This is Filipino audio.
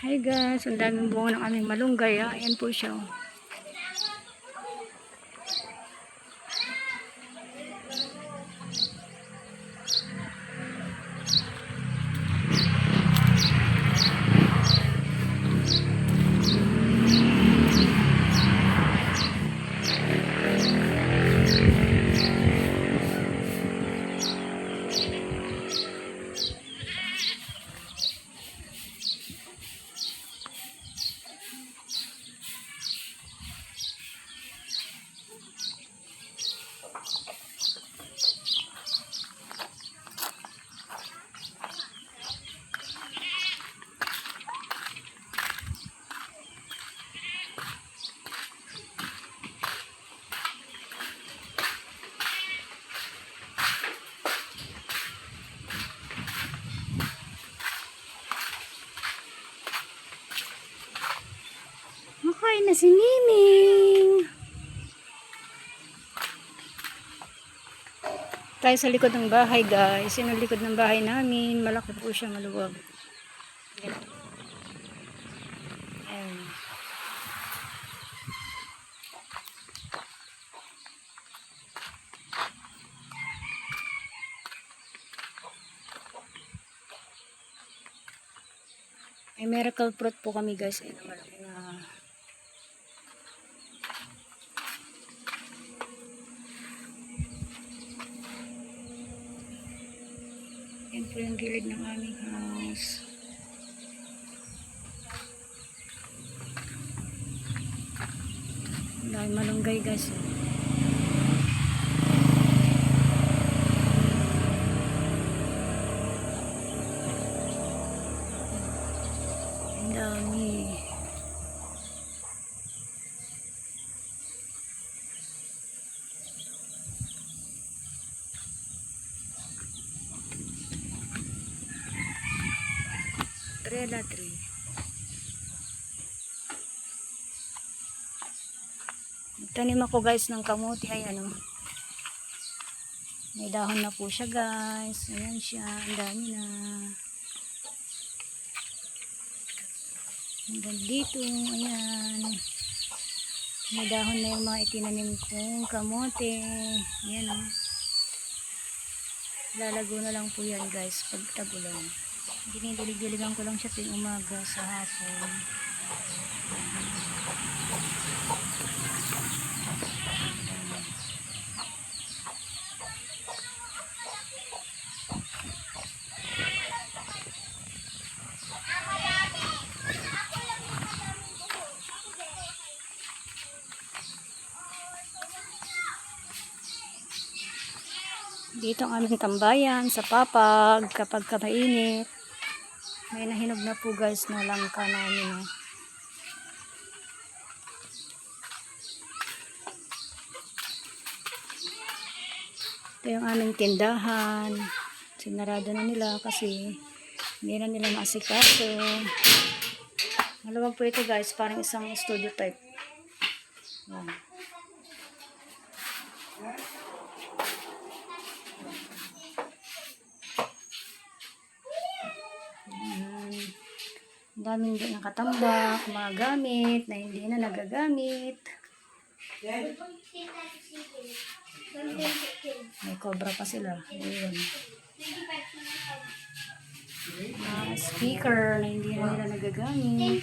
Hi guys, ang daming bunga ng aming malunggay. Ayan po siya. Makain na si Miming. Tayo sa likod ng bahay guys. Yan ang likod ng bahay namin. Malaki po siya, maluwag. Yan. Ayan. May miracle fruit po kami guys. Ayan ang malaki na. Yan po yung gilid ng aming house. Dahil malunggay guys. Ang dami. Trela tree. Tanim ako guys ng kamuti. Ayan o. May dahon na po siya guys. Ayan siya. Ang dami na. Hanggang dito. Ayan. May dahon na yung mga itinanim kong kamote. Ayan o. Lalago na lang po yan guys pag tagulan. Dinidilig-diligan ko lang siya tuwing umaga sa hapon. Dito ang aming tambayan sa papag kapag mainit. May nahinog na po guys na langka namin. Ito yung aming tindahan. Sinarado na nila kasi hindi na nila maasikaso. Maluwag po ito guys, parang isang studio type. Yan. Ang daming din nakatambak, mga gamit na hindi na nagagamit. May cobra pa sila. Ayun. Speaker na hindi na nila nagagamit.